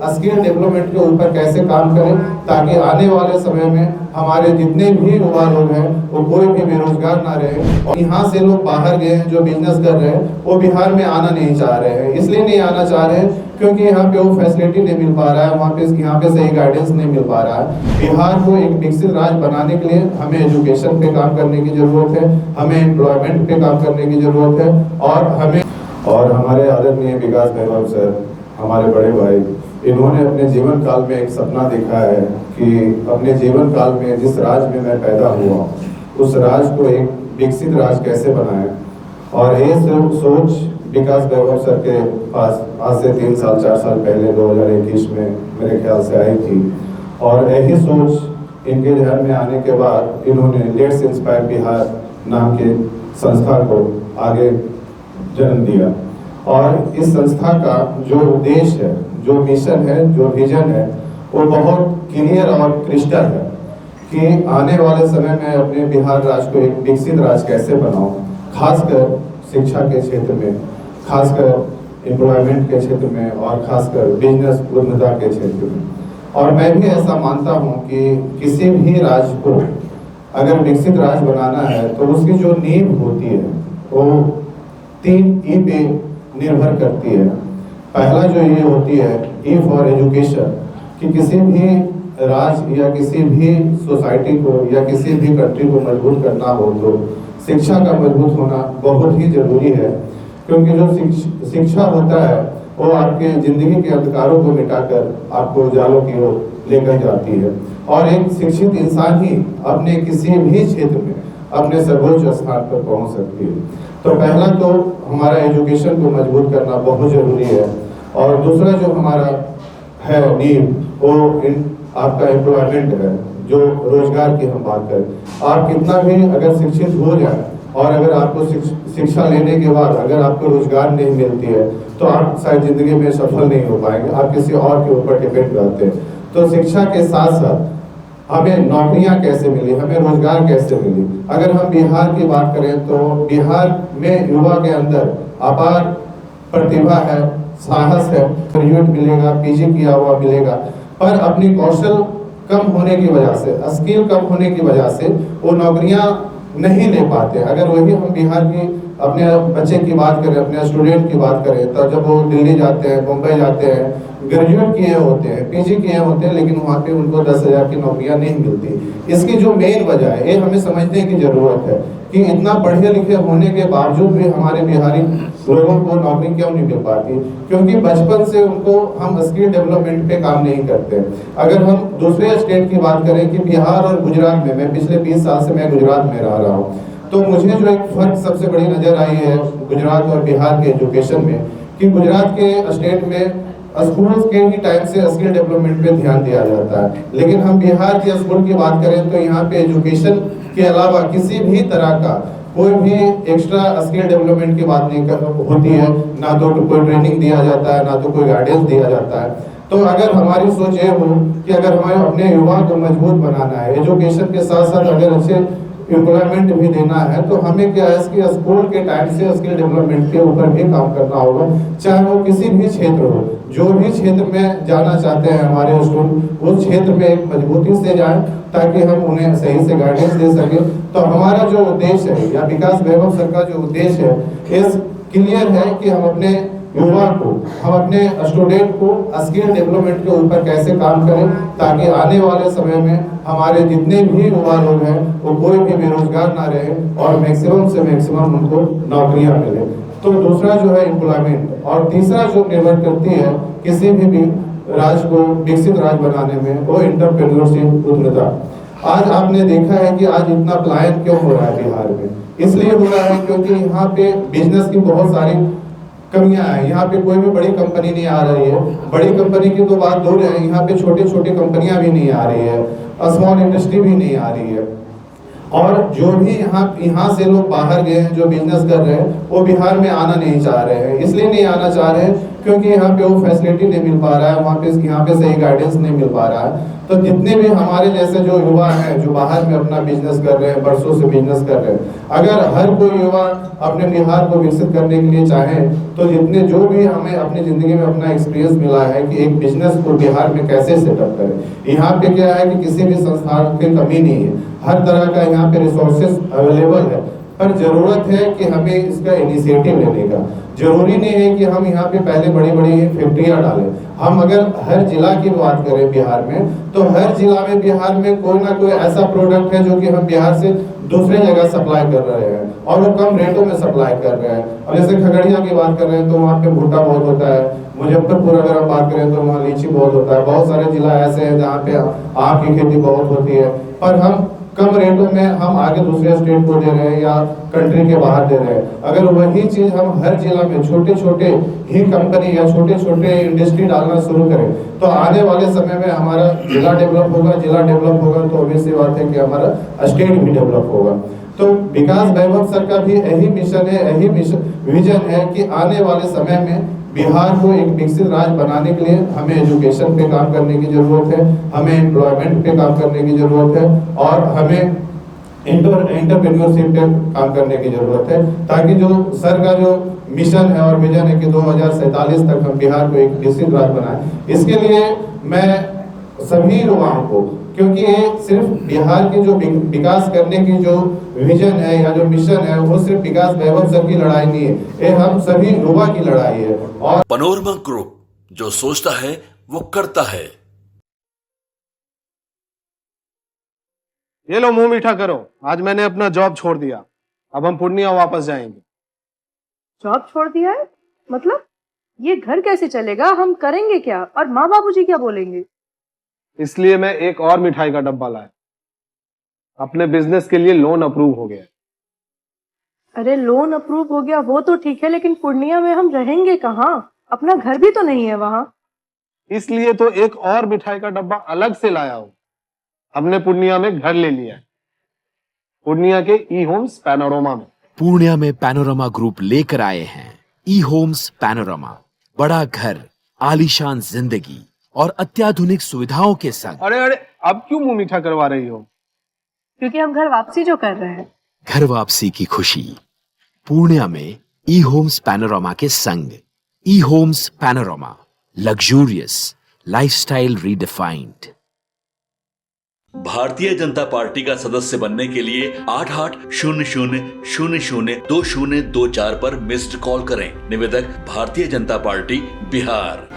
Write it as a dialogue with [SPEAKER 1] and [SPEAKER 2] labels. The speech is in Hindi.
[SPEAKER 1] स्किल डेवलपमेंट के ऊपर कैसे काम करें ताकि आने वाले समय में हमारे जितने भी युवा लोग हैं वो कोई भी बेरोजगार ना रहे। और यहाँ से लोग बाहर गए हैं जो बिजनेस कर रहे हैं वो बिहार में आना नहीं चाह रहे हैं। इसलिए नहीं आना चाह रहे हैं क्योंकि यहाँ पे वो फैसिलिटी नहीं मिल पा रहा है, यहाँ पे सही गाइडेंस नहीं मिल पा रहा है। बिहार को एक विकसित राज्य बनाने के लिए हमें एजुकेशन पे काम करने की जरूरत है, हमें एम्प्लॉयमेंट पे काम करने की जरूरत है। और हमारे आदरणीय विकास वैभव सर, हमारे बड़े भाई, इन्होंने अपने जीवन काल में एक सपना देखा है कि अपने जीवन काल में जिस राज्य में मैं पैदा हुआ उस राज्य को एक विकसित राज्य कैसे बनाएं। और ये सोच विकास वैभव सर के पास आज से 3 साल 4 साल पहले 2021 में मेरे ख्याल से आई थी। और यही सोच इनके ध्यान में आने के बाद इन्होंने लेट्स इंस्पायर बिहार नाम के संस्था को आगे जन्म दिया। और इस संस्था का जो उद्देश्य है, जो मिशन है, जो विजन है, वो बहुत क्लियर और क्रिस्टल है कि आने वाले समय में अपने बिहार राज्य को एक विकसित राज्य कैसे बनाऊं, खासकर शिक्षा के क्षेत्र में, खासकर एम्प्लॉयमेंट के क्षेत्र में और खासकर बिजनेस उद्यमिता के क्षेत्र में। और मैं भी ऐसा मानता हूं कि किसी भी राज्य को अगर विकसित राज्य बनाना है तो उसकी जो नींव होती है वो 3 ई पे निर्भर करती है। पहला जो ये होती है ई फॉर एजुकेशन, कि किसी भी राज्य या किसी भी सोसाइटी को या किसी भी कंट्री को मजबूत करना हो तो शिक्षा का मजबूत होना बहुत ही जरूरी है। क्योंकि जो शिक्षा होता है वो आपके जिंदगी के अंधकारों को मिटाकर आपको उजालों की ओर लेकर जाती है। और एक शिक्षित इंसान ही अपने किसी भी क्षेत्र में अपने सर्वोच्च स्थान पर पहुंच सकती है। तो पहला तो हमारा एजुकेशन को मजबूत करना बहुत जरूरी है। और दूसरा जो हमारा है नींव वो आपका एम्प्लॉयमेंट है, जो रोजगार की हम बात करें। आप कितना भी अगर शिक्षित हो जाए और अगर आपको शिक्षा लेने के बाद अगर आपको रोजगार नहीं मिलती है तो आप शायद जिंदगी में सफल नहीं हो पाएंगे, आप किसी और के ऊपर डिपेंड रहते हैं। तो शिक्षा के साथ साथ हमें नौकरियां कैसे मिली, हमें रोजगार कैसे मिली। अगर हम बिहार की बात करें तो बिहार में युवा के अंदर अपार प्रतिभा है, साहस है। ग्रेजुएट मिलेगा, पीजी किया हुआ मिलेगा, पर अपनी कौशल कम होने की वजह से, स्किल कम होने की वजह से वो नौकरियां नहीं ले पाते। अगर वही हम बिहार की अपने बच्चे की बात करें, अपने स्टूडेंट की बात करें, तो जब वो दिल्ली जाते हैं, मुंबई जाते हैं, ग्रेजुएट किए होते हैं, पीजी किए होते हैं, लेकिन वहाँ पे उनको 10,000 की नौकरियां नहीं मिलती। इसकी जो मेन वजह है, ये हमें समझने की जरूरत है कि इतना पढ़े लिखे होने के बावजूद भी हमारे बिहारी लोगों को नौकरी क्यों नहीं मिल पाती। क्योंकि बचपन से उनको हम स्किल डेवलपमेंट पे काम नहीं करते। अगर हम दूसरे स्टेट की बात करें कि बिहार और गुजरात में, मैं पिछले 20 साल से मैं गुजरात में रह रहा हूँ, तो मुझे जो एक फर्क सबसे बड़ी नजर आई है गुजरात और बिहार के एजुकेशन में, कि गुजरात के स्टेट में स्कूल के ही टाइम से स्किल डेवलपमेंट पे ध्यान दिया जाता है। लेकिन हम बिहार के स्कूल की बात करें तो यहाँ पे एजुकेशन के अलावा किसी भी तरह का कोई भी एक्स्ट्रा स्किल डेवलपमेंट की बात नहीं होती है, ना तो कोई ट्रेनिंग दिया जाता है, ना तो कोई गाइडेंस दिया जाता है। तो अगर हमारी सोच ये हो कि अगर हमें अपने युवा को मजबूत बनाना है, एजुकेशन के साथ साथ अगर अच्छे एम्प्लॉयमेंट भी देना है, तो हमें क्या है कि स्कूल के टाइम से स्किल डेवलपमेंट के ऊपर भी काम करना होगा। चाहे वो किसी भी क्षेत्र हो, जो भी क्षेत्र में जाना चाहते हैं हमारे स्टूडेंट, उस क्षेत्र में एक मजबूती से जाएं ताकि हम उन्हें सही से गाइडेंस दे सके। तो हमारा जो उद्देश्य है या विकास वैभव सर का जो उद्देश्य है इस क्लियर है कि हम अपने युवा को, हम अपने स्टूडेंट को स्किल डेवलपमेंट के ऊपर कैसे काम करें ताकि आने वाले समय में हमारे जितने भी युवा लोग हैं वो कोई भी बेरोजगार ना रहे और मैक्सिमम से मैक्सिमम उनको नौकरियां मिले। तो दूसरा जो है एम्प्लॉयमेंट, और तीसरा जो निर्भर करती है किसी भी राज्य को विकसित राज्य बनाने में, वो एंटरप्रेन्योरशिप, उद्यमिता। आज आपने देखा है कि आज इतना पलायन क्यों हो रहा है बिहार में, इसलिए हो रहा है क्योंकि यहाँ पे बिजनेस की बहुत सारी कमियां हैं। यहाँ पे कोई भी बड़ी कंपनी नहीं आ रही है। बड़ी कंपनी की तो बात दूर है, यहाँ पे छोटी छोटी कंपनियां भी नहीं आ रही है, स्मॉल इंडस्ट्री भी नहीं आ रही है। और जो भी यहाँ से लोग बाहर गए हैं जो बिजनेस कर रहे हैं वो बिहार में आना नहीं चाह रहे हैं। इसलिए नहीं आना चाह रहे हैं क्योंकि यहाँ पे वो फैसिलिटी नहीं मिल पा रहा है, यहाँ पे सही गाइडेंस नहीं मिल पा रहा है। तो जितने भी हमारे जैसे जो युवा हैं जो बाहर में अपना बिजनेस कर रहे हैं, बरसों से बिजनेस कर रहे हैं, अगर हर कोई युवा अपने बिहार को विकसित करने के लिए चाहे तो जितने जो भी हमें अपनी जिंदगी में अपना एक्सपीरियंस मिला है कि एक बिजनेस को बिहार में कैसे सेटअप करें। यहाँ पे क्या है कि किसी भी संस्थान की कमी नहीं है, हर तरह का यहाँ पे रिसोर्सेज अवेलेबल है, पर जरूरत है कि हमें इसका इनिशिएटिव लेने का। जरूरी नहीं है कि हम यहाँ पे पहले बड़ी बड़ी फैक्ट्रियाँ डालें। हम अगर हर जिला की बात करें बिहार में, तो हर जिला में बिहार में कोई ना कोई ऐसा प्रोडक्ट है जो कि हम बिहार से दूसरे जगह सप्लाई कर रहे हैं और वो कम रेटों में सप्लाई कर रहे हैं। और जैसे खगड़िया की बात कर रहे हैं तो वहाँ पे भुट्टा बहुत होता है, मुजफ्फरपुर अगर हम बात करें तो वहाँ लीची बहुत होता है, बहुत सारे जिला ऐसे हैं जहाँ पे आम की खेती बहुत होती है, पर हम कम रेटों में हम आगे दूसरे स्टेट को दे रहे हैं या कंट्री के बाहर दे रहे हैं। अगर वही चीज हम हर जिला में छोटे छोटे ही कंपनी या छोटे छोटे इंडस्ट्री डालना शुरू करें तो आने वाले समय में हमारा जिला डेवलप होगा, जिला डेवलप होगा तो ऑब्वियसली बात है कि हमारा स्टेट भी डेवलप होगा। तो विकास वैभव सर का भी यही मिशन है, यही विजन है कि आने वाले समय में बिहार को एक विकसित राज्य बनाने के लिए हमें एजुकेशन पे काम करने की जरूरत है, हमें एम्प्लॉयमेंट पे काम करने की जरूरत है और हमें एंटरप्रेन्योरशिप पे काम करने की जरूरत है, ताकि जो सर का जो मिशन है और विजन है कि 2047 तक हम बिहार को एक विकसित राज्य बनाएं। इसके लिए मैं सभी युवाओं को, क्योंकि ये सिर्फ बिहार की जो विकास करने की जो विजन है या जो मिशन है वो सिर्फ विकास वैभव सर की लड़ाई नहीं है, ये हम सभी युवा की लड़ाई है। और
[SPEAKER 2] पैनोरमा ग्रुप, जो सोचता है वो करता है।
[SPEAKER 3] ये लो मुंह मीठा करो, आज मैंने अपना जॉब छोड़ दिया, अब हम पूर्णिया वापस जाएंगे।
[SPEAKER 4] जॉब छोड़ दिया है? मतलब ये घर कैसे चलेगा, हम करेंगे क्या और माँ बाबूजी क्या बोलेंगे?
[SPEAKER 3] इसलिए मैं एक और मिठाई का डब्बा लाया, अपने बिजनेस के लिए लोन अप्रूव हो गया।
[SPEAKER 4] अरे लोन अप्रूव हो गया वो तो ठीक है, लेकिन पूर्णिया में हम रहेंगे कहाँ? अपना घर भी तो नहीं है वहां।
[SPEAKER 3] इसलिए तो एक और मिठाई का डब्बा अलग से लाया हूं। हमने पूर्णिया में घर ले लिया है, पूर्णिया के ई होम्स पैनोरमा में।
[SPEAKER 5] पूर्णिया में पैनोरमा ग्रुप लेकर आए हैं ई होम्स पैनोरमा, बड़ा घर, आलीशान जिंदगी और अत्याधुनिक सुविधाओं के संग।
[SPEAKER 3] अरे अरे, अब क्यों मुंह मीठा करवा रही हो?
[SPEAKER 4] क्योंकि हम घर वापसी जो कर रहे हैं।
[SPEAKER 5] घर वापसी की खुशी पूर्णिया में ई होम्स पैनोरमा के संग। E homes panorama, luxurious lifestyle redefined.
[SPEAKER 2] Bharatiya Janata party का सदस्य बनने के लिए 8800002024 पर मिस्ड कॉल करें। निवेदक, भारतीय जनता पार्टी, बिहार।